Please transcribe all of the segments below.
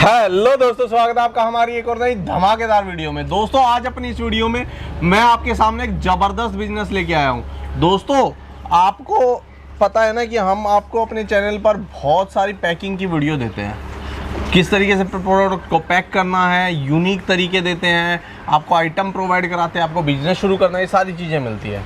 Hello दोस्तों, स्वागत है आपका हमारी एक और नई धमाकेदार वीडियो में। दोस्तों आज अपनी इस वीडियो में मैं आपके सामने एक जबरदस्त बिजनेस लेके आया हूं। दोस्तों आपको पता है ना कि हम आपको अपने चैनल पर बहुत सारी पैकिंग की वीडियो देते हैं, किस तरीके से प्रोडक्ट को पैक करना है, यूनिक तरीके देते हैं, आपको आइटम प्रोवाइड कराते हैं, आपको बिजनेस शुरू करना है, ये सारी चीज़ें मिलती है।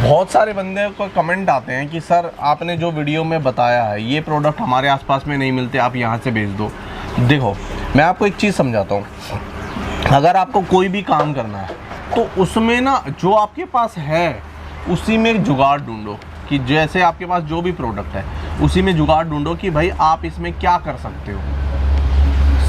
बहुत सारे बंदे को कमेंट आते हैं कि सर आपने जो वीडियो में बताया है ये प्रोडक्ट हमारे आसपास में नहीं मिलते, आप यहाँ से भेज दो। देखो मैं आपको एक चीज़ समझाता हूँ, अगर आपको कोई भी काम करना है तो उसमें ना जो आपके पास है उसी में एक जुगाड़ ढूंढो, कि जैसे आपके पास जो भी प्रोडक्ट है उसी में जुगाड़ ढूंढो कि भाई आप इसमें क्या कर सकते हो।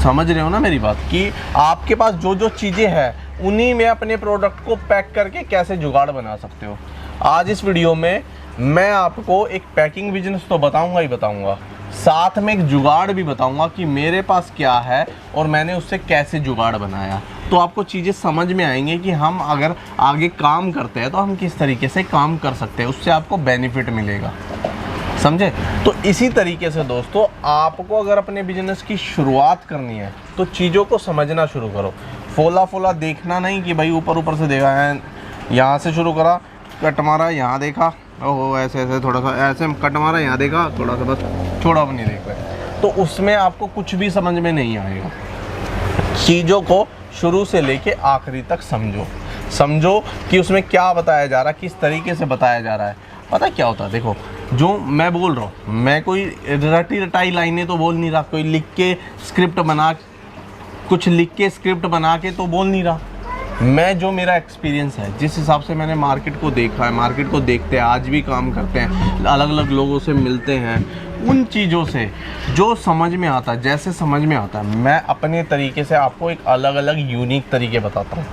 समझ रहे हो ना मेरी बात, कि आपके पास जो जो चीज़ें हैं उन्हीं में अपने प्रोडक्ट को पैक करके कैसे जुगाड़ बना सकते हो। आज इस वीडियो में मैं आपको एक पैकिंग बिजनेस तो बताऊंगा ही बताऊंगा, साथ में एक जुगाड़ भी बताऊंगा कि मेरे पास क्या है और मैंने उससे कैसे जुगाड़ बनाया। तो आपको चीज़ें समझ में आएंगी कि हम अगर आगे काम करते हैं तो हम किस तरीके से काम कर सकते हैं, उससे आपको बेनिफिट मिलेगा। समझे? तो इसी तरीके से दोस्तों आपको अगर अपने बिजनेस की शुरुआत करनी है तो चीज़ों को समझना शुरू करो। फोला फोला देखना नहीं कि भाई ऊपर ऊपर से देखा है, यहाँ से शुरू करा, कट मारा, यहाँ देखा, ओहो ऐसे ऐसे थोड़ा सा ऐसे कट मारा, यहाँ देखा, थोड़ा सा बस छोड़ा भी नहीं देख रहे, तो उसमें आपको कुछ भी समझ में नहीं आएगा। चीज़ों को शुरू से लेके आखिरी तक समझो कि उसमें क्या बताया जा रहा है, किस तरीके से बताया जा रहा है। पता क्या होता है, देखो जो मैं बोल रहा हूँ, मैं कोई रटी रटाई लाइनें तो बोल नहीं रहा, कोई कुछ लिख के स्क्रिप्ट बना के तो बोल नहीं रहा। मैं जो मेरा एक्सपीरियंस है, जिस हिसाब से मैंने मार्केट को देखा है, मार्केट को देखते हैं, आज भी काम करते हैं, अलग अलग लोगों से मिलते हैं, उन चीज़ों से जो समझ में आता है, जैसे समझ में आता है, मैं अपने तरीके से आपको एक अलग अलग यूनिक तरीके बताता हूँ।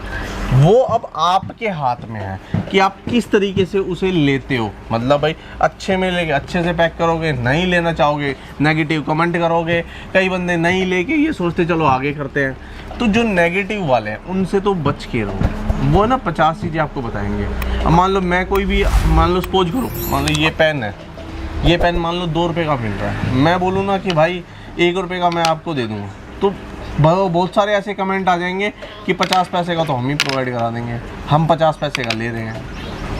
वो अब आपके हाथ में है कि आप किस तरीके से उसे लेते हो। मतलब भाई अच्छे में लेके अच्छे से पैक करोगे, नहीं लेना चाहोगे नेगेटिव कमेंट करोगे। कई बंदे नहीं लेके ये सोचते चलो आगे करते हैं, तो जो नेगेटिव वाले हैं उनसे तो बच के रहो। वो ना 50 चीज़ें आपको बताएंगे। अब मान लो मैं कोई भी, मान लो सपोज करो, मान लो ये पेन है, ये पेन मान लो 2 रुपये का मिल रहा है, मैं बोलूँ ना कि भाई 1 रुपये का मैं आपको दे दूँगा, तो बहुत सारे ऐसे कमेंट आ जाएंगे कि 50 पैसे का तो हम ही प्रोवाइड करा देंगे, हम 50 पैसे का ले रहे हैं।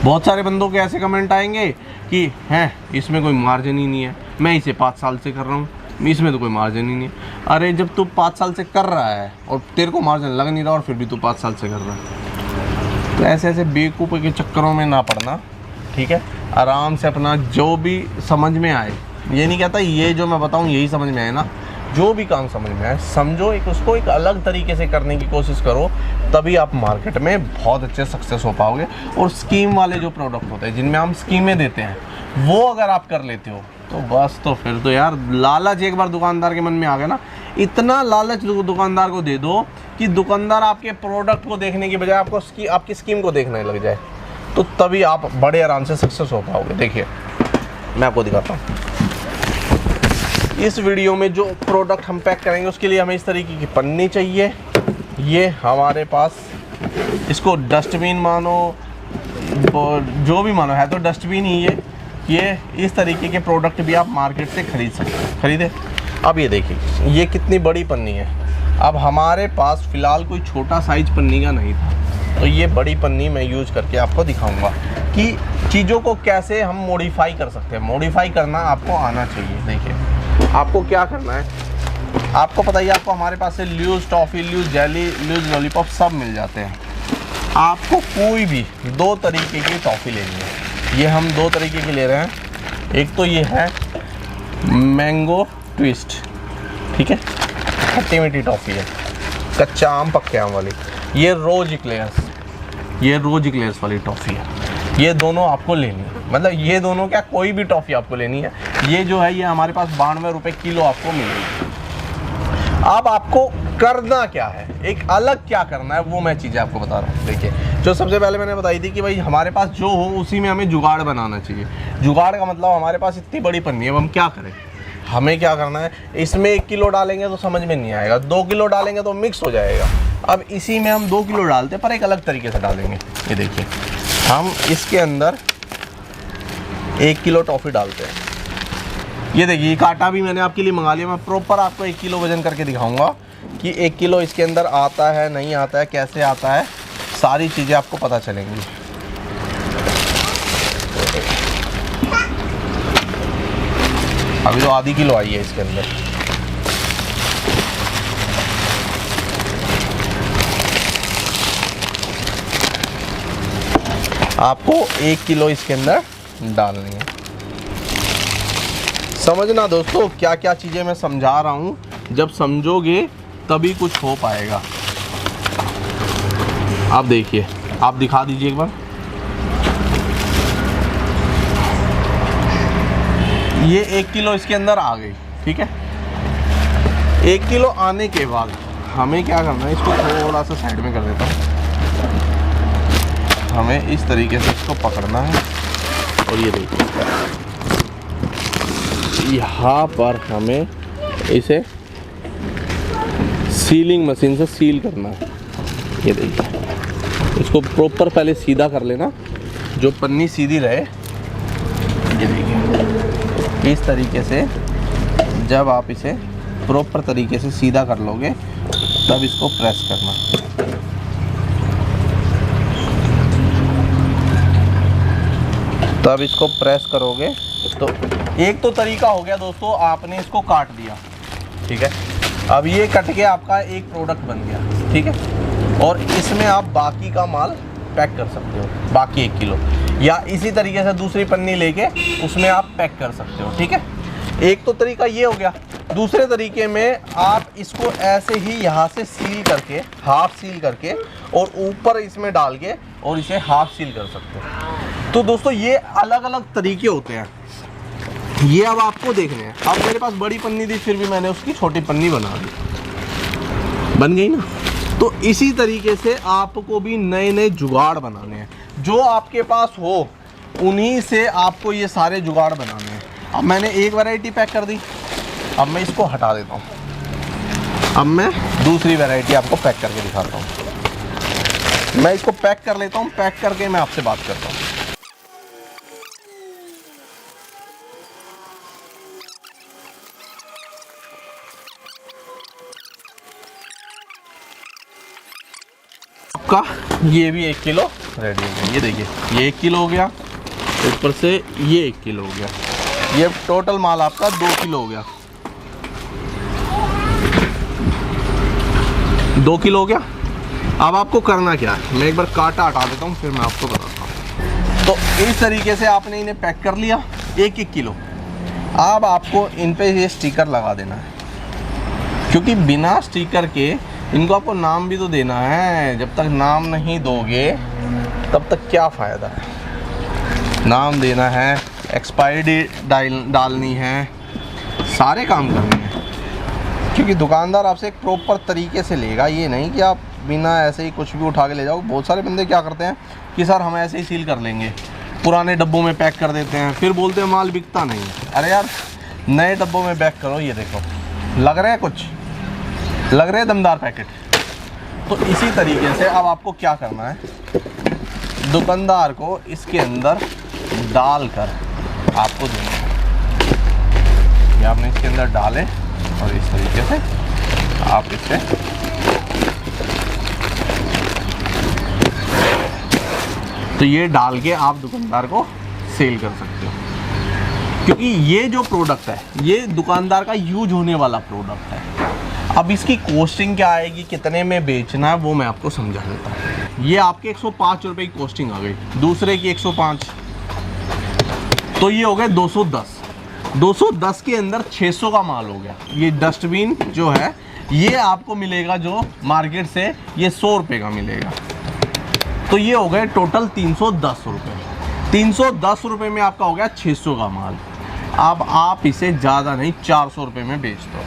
बहुत सारे बंदों के ऐसे कमेंट आएंगे कि हैं इसमें कोई मार्जिन ही नहीं है, मैं इसे 5 साल से कर रहा हूँ, इसमें तो कोई मार्जिन ही नहीं है। अरे जब तू 5 साल से कर रहा है और तेरे को मार्जिन लग नहीं रहा और फिर भी तू 5 साल से कर रहा है, तो ऐसे ऐसे बेवकूफ़ के चक्करों में ना पड़ना। ठीक है, आराम से अपना जो भी समझ में आए, ये नहीं कहता ये जो मैं बताऊँ यही समझ में आए ना, जो भी काम समझ में आए समझो, उसको एक अलग तरीके से करने की कोशिश करो, तभी आप मार्केट में बहुत अच्छे सक्सेस हो पाओगे। और स्कीम वाले जो प्रोडक्ट होते हैं जिनमें हम स्कीमें देते हैं, वो अगर आप कर लेते हो तो बस, तो फिर तो यार लालच एक बार दुकानदार के मन में आ गया ना, इतना लालच दुकानदार को दे दो कि दुकानदार आपके प्रोडक्ट को देखने की बजाय आपकी स्कीम को देखने लग जाए, तो तभी आप बड़े आराम से सक्सेस हो पाओगे। देखिए मैं आपको दिखाता हूँ, इस वीडियो में जो प्रोडक्ट हम पैक करेंगे उसके लिए हमें इस तरीके की पन्नी चाहिए। ये हमारे पास, इसको डस्टबिन मानो, जो भी मानो, है तो डस्टबिन ही है ये। इस तरीके के प्रोडक्ट भी आप मार्केट से खरीद सकते हैं, खरीदे। अब ये देखिए ये कितनी बड़ी पन्नी है। अब हमारे पास फ़िलहाल कोई छोटा साइज पन्नी का नहीं था, तो ये बड़ी पन्नी मैं यूज़ करके आपको दिखाऊंगा कि चीज़ों को कैसे हम मॉडिफाई कर सकते हैं। मॉडिफाई करना आपको आना चाहिए। देखिए आपको क्या करना है, आपको पता ही, आपको हमारे पास से loose toffee, loose jelly, loose lollipop सब मिल जाते हैं। आपको कोई भी 2 तरीके की टॉफ़ी लेनी है। ये हम 2 तरीके की ले रहे हैं। एक तो ये है मैंगो ट्विस्ट, ठीक है, खट्टी मीठी टॉफ़ी है, कच्चा आम पक्के आम वाली। ये रोज इक्लेयर्स वाली टॉफ़ी है। ये दोनों आपको लेनी है, मतलब ये दोनों क्या, कोई भी टॉफ़ी आपको लेनी है। ये जो है ये हमारे पास 92 रुपये किलो आपको मिलेगी। अब आपको करना क्या है, एक अलग क्या करना है, वो मैं चीज़ें आपको बता रहा हूँ। देखिए जो सबसे पहले मैंने बताई थी कि भाई हमारे पास जो हो उसी में हमें जुगाड़ बनाना चाहिए। जुगाड़ का मतलब हमारे पास इतनी बड़ी पन्नी है, अब हम क्या करें, हमें क्या करना है, इसमें 1 किलो डालेंगे तो समझ में नहीं आएगा, 2 किलो डालेंगे तो मिक्स हो जाएगा। अब इसी में हम 2 किलो डालते हैं, पर एक अलग तरीके से डालेंगे। ये देखिए हम इसके अंदर 1 किलो टॉफ़ी डालते हैं, ये देखिए कांटा भी मैंने आपके लिए मंगा लिया। मैं प्रॉपर आपको 1 किलो वजन करके दिखाऊंगा कि 1 किलो इसके अंदर आता है नहीं आता है, कैसे आता है, सारी चीज़ें आपको पता चलेंगी। अभी तो आधी किलो आई है इसके अंदर। आपको 1 किलो इसके अंदर डालनी है। समझना दोस्तों, क्या क्या चीज़ें मैं समझा रहा हूँ, जब समझोगे तभी कुछ हो पाएगा। आप देखिए, आप दिखा दीजिए एक बार। ये 1 किलो इसके अंदर आ गई, ठीक है। 1 किलो आने के बाद हमें क्या करना है, इसको थोड़ा सा साइड में कर देता हूँ। हमें इस तरीके से इसको पकड़ना है और ये देखिए यहाँ पर हमें इसे सीलिंग मशीन से सील करना है। ये देखिए, इसको प्रॉपर पहले सीधा कर लेना, जो पन्नी सीधी रहे। ये देखिए इस तरीके से जब आप इसे प्रॉपर तरीके से सीधा कर लोगे तब इसको प्रेस करना। तब इसको प्रेस करोगे तो एक तो तरीका हो गया दोस्तों, आपने इसको काट दिया, ठीक है। अब ये कट के आपका एक प्रोडक्ट बन गया, ठीक है। और इसमें आप बाकी का माल पैक कर सकते हो, बाकी 1 किलो, या इसी तरीके से दूसरी पन्नी लेके उसमें आप पैक कर सकते हो, ठीक है। एक तो तरीका ये हो गया। दूसरे तरीके में आप इसको ऐसे ही यहाँ से सील करके, हाफ सील करके और ऊपर इसमें डाल के और इसे हाफ सील कर सकते हो। तो दोस्तों ये अलग अलग तरीके होते हैं, ये अब आपको देखने हैं। अब मेरे पास बड़ी पन्नी थी, फिर भी मैंने उसकी छोटी पन्नी बना दी, बन गई ना। तो इसी तरीके से आपको भी नए नए जुगाड़ बनाने हैं, जो आपके पास हो उन्हीं से आपको ये सारे जुगाड़ बनाने हैं। अब मैंने एक वैरायटी पैक कर दी, अब मैं इसको हटा देता हूँ। अब मैं दूसरी वैरायटी आपको पैक करके दिखाता हूँ। मैं इसको पैक कर लेता हूँ, पैक करके मैं आपसे बात करता हूँ। आपका ये भी 1 किलो रेडी हो गया। ये देखिए ये 1 किलो हो गया, ऊपर से ये 1 किलो हो गया, ये टोटल माल आपका 2 किलो हो गया। 2 किलो हो गया। अब आपको करना क्या है, मैं एक बार कांटा हटा देता हूँ, फिर मैं आपको बताता हूँ। तो इस तरीके से आपने इन्हें पैक कर लिया 1-1 किलो। अब आपको इन पे ये स्टिकर लगा देना है, क्योंकि बिना स्टिकर के इनको आपको नाम भी तो देना है। जब तक नाम नहीं दोगे तब तक क्या फ़ायदा है। नाम देना है, एक्सपायरी डेट डालनी है, सारे काम करने हैं, क्योंकि दुकानदार आपसे एक प्रॉपर तरीके से लेगा। ये नहीं कि आप बिना ऐसे ही कुछ भी उठा के ले जाओ। बहुत सारे बंदे क्या करते हैं कि सर हम ऐसे ही सील कर लेंगे, पुराने डब्बों में पैक कर देते हैं, फिर बोलते हैं माल बिकता नहीं है। अरे यार नए डब्बों में पैक करो। ये देखो लग रहे हैं, कुछ लग रहे हैं दमदार पैकेट। तो इसी तरीके से अब आपको क्या करना है, दुकानदार को इसके अंदर डालकर आपको देना है। ये आपने इसके अंदर डाले और इस तरीके से आप इसे तो ये डाल के आप दुकानदार को सेल कर सकते हो, क्योंकि ये जो प्रोडक्ट है ये दुकानदार का यूज होने वाला प्रोडक्ट है। अब इसकी कॉस्टिंग क्या आएगी, कितने में बेचना है, वो मैं आपको समझा देता हूँ। ये आपके 105 रुपये की कॉस्टिंग आ गई, दूसरे की 105, तो ये हो गए 210। 210 के अंदर 600 का माल हो गया। ये डस्टबिन जो है ये आपको मिलेगा जो मार्केट से ये 100 रुपये का मिलेगा, तो ये हो गए टोटल 310 रुपये। 310 रुपये में आपका हो गया 600 का माल। अब आप इसे ज़्यादा नहीं 400 रुपये में बेच दो।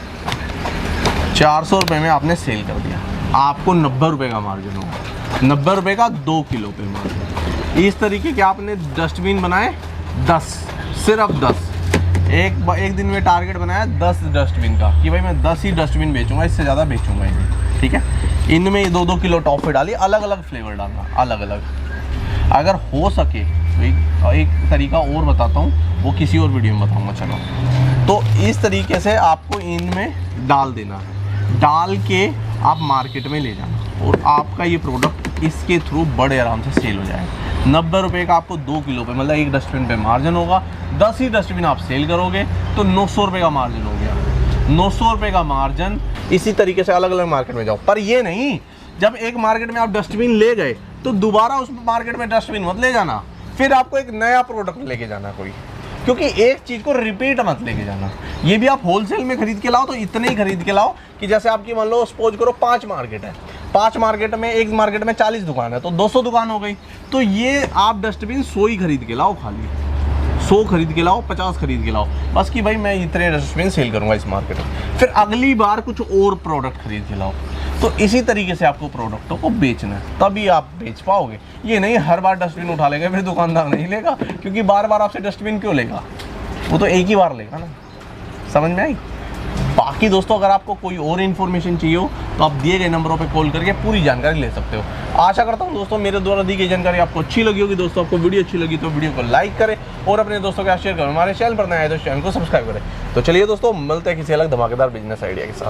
400 रुपये में आपने सेल कर दिया, आपको 90 रुपये का मार्जिन होगा। 90 रुपये का 2 किलो पे मार्जिन। इस तरीके के आपने डस्टबिन बनाए 10, सिर्फ 10। एक दिन में टारगेट बनाया 10 डस्टबिन का, कि भाई मैं 10 ही डस्टबिन बेचूंगा, इससे ज़्यादा बेचूंगा ही नहीं, ठीक है। इनमें 2-2 किलो टॉफ़ी डाली, अलग अलग फ्लेवर डालना, अलग अलग। अगर हो सके तो एक तरीका और बताता हूँ, वो किसी और वीडियो में बताऊँगा। चलो, तो इस तरीके से आपको इनमें डाल देना है, डाल के आप मार्केट में ले जाना और आपका ये प्रोडक्ट इसके थ्रू बड़े आराम से सेल हो जाएगा। 90 रुपये का आपको 2 किलो पे मतलब एक डस्टबिन पे मार्जिन होगा। 10 ही डस्टबिन आप सेल करोगे तो 900 रुपये का मार्जिन हो गया। 900 रुपये का मार्जिन। इसी तरीके से अलग अलग मार्केट में जाओ, पर ये नहीं जब एक मार्केट में आप डस्टबिन ले गए तो दोबारा उस मार्केट में डस्टबिन मत ले जाना, फिर आपको एक नया प्रोडक्ट लेके जाना कोई, क्योंकि एक चीज़ को रिपीट मत लेके जाना। ये भी आप होलसेल में खरीद के लाओ तो इतने ही खरीद के लाओ कि जैसे आपकी मान लो सपोज करो 5 मार्केट है, 5 मार्केट में एक मार्केट में 40 दुकान है तो 200 दुकान हो गई। तो ये आप डस्टबिन 100 ही खरीद के लाओ, खाली 100 खरीद के लाओ, 50 खरीद के लाओ, बस कि भाई मैं इतने डस्टबिन सेल करूंगा इस मार्केट में। फिर अगली बार कुछ और प्रोडक्ट खरीद के लाओ। तो इसी तरीके से आपको प्रोडक्टों को बेचना है, तभी आप बेच पाओगे। ये नहीं हर बार डस्टबिन उठा लेगा फिर दुकानदार नहीं लेगा, क्योंकि बार बार आपसे डस्टबिन क्यों लेगा, वो तो एक ही बार लेगा ना। समझ में आई? बाकी दोस्तों अगर आपको कोई और इन्फॉर्मेशन चाहिए हो तो आप दिए गए नंबरों पे कॉल करके पूरी जानकारी ले सकते हो। आशा करता हूँ दोस्तों मेरे द्वारा दी गई जानकारी आपको अच्छी लगी होगी। दोस्तों आपको वीडियो अच्छी लगी तो वीडियो को लाइक करें और अपने दोस्तों के साथ शेयर करें। हमारे चैनल पर नए आए तो चैनल को सब्सक्राइब करें। तो चलिए दोस्तों मिलते हैं किसी अलग धमाकेदार बिजनेस आइडिया के साथ।